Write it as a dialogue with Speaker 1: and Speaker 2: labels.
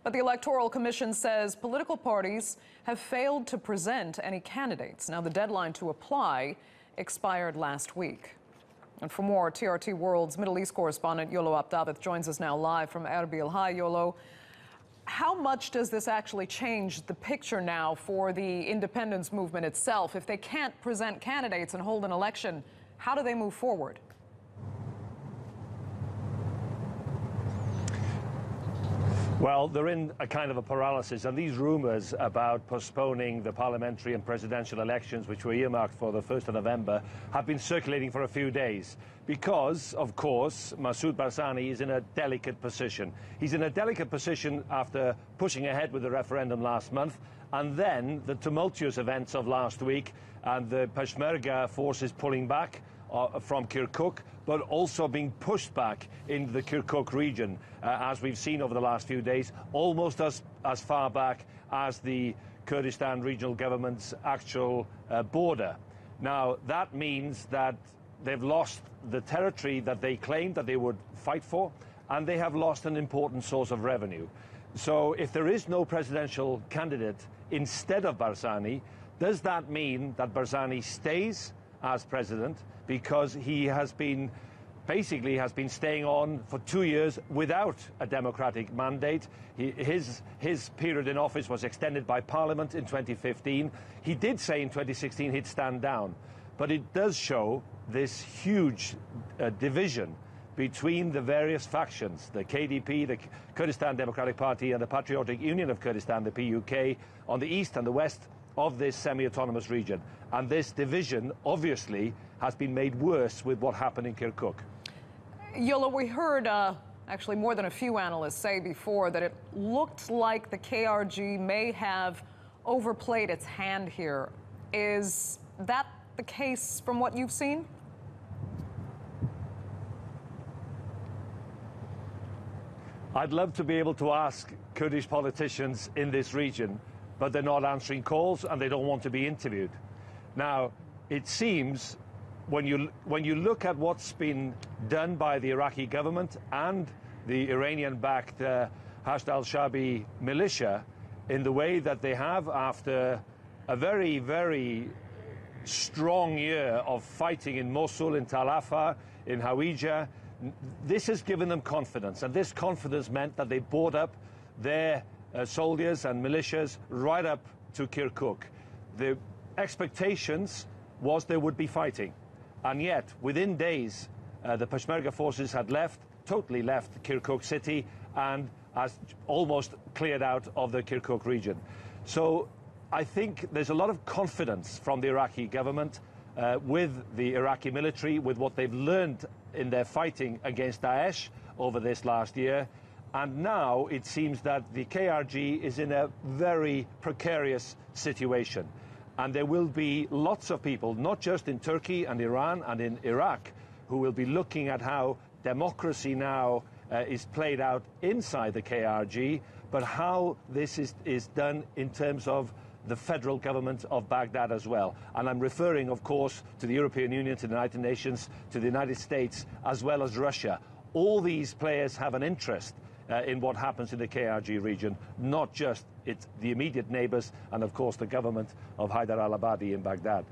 Speaker 1: But the Electoral Commission says political parties have failed to present any candidates. Now, the deadline to apply expired last week. And for more, TRT World's Middle East correspondent Iolo Dafyff joins us now live from Erbil. Hi, Iolo. How much does this actually change the picture now for the independence movement itself? If they can't present candidates and hold an election, how do they move forward?
Speaker 2: Well, they're in a kind of a paralysis, and these rumours about postponing the parliamentary and presidential elections, which were earmarked for the 1st of November, have been circulating for a few days because, of course, Massoud Barzani is in a delicate position. He's in a delicate position after pushing ahead with the referendum last month, and then the tumultuous events of last week and the Peshmerga forces pulling back from Kirkuk, but also being pushed back into the Kirkuk region, as we've seen over the last few days, almost as far back as the Kurdistan regional government's actual border. Now, that means that they've lost the territory that they claimed that they would fight for, and they have lost an important source of revenue. So if there is no presidential candidate instead of Barzani, does that mean that Barzani stays as president, because he has been staying on for 2 years without a democratic mandate? His period in office was extended by Parliament in 2015. He did say in 2016 he'd stand down, but it does show this huge division between the various factions, the KDP, the Kurdistan Democratic Party, and the Patriotic Union of Kurdistan, the PUK, on the east and the west of this semi-autonomous region. And this division, obviously, has been made worse with what happened in Kirkuk.
Speaker 1: Iolo, we heard actually more than a few analysts say before that it looked like the KRG may have overplayed its hand here. Is that the case from what you've seen?
Speaker 2: I'd love to be able to ask Kurdish politicians in this region, but they're not answering calls and they don't want to be interviewed. Now, it seems when you look at what's been done by the Iraqi government and the Iranian-backed Hashd al-Shabi militia in the way that they have after a very, very strong year of fighting in Mosul, in Tal Afar, in Hawija, this has given them confidence, and this confidence meant that they brought up their soldiers and militias right up to Kirkuk. The expectations was they would be fighting, and yet within days the Peshmerga forces had totally left Kirkuk city and has almost cleared out of the Kirkuk region. So I think there's a lot of confidence from the Iraqi government with the Iraqi military, with what they've learned in their fighting against Daesh over this last year. And now it seems that the KRG is in a very precarious situation. And there will be lots of people, not just in Turkey and Iran and in Iraq, who will be looking at how democracy now is played out inside the KRG, but how this is done in terms of the federal government of Baghdad as well. And I'm referring, of course, to the European Union, to the United Nations, to the United States, as well as Russia. All these players have an interest in what happens in the KRG region, not just the immediate neighbours and, of course, the government of Haidar al-Abadi in Baghdad.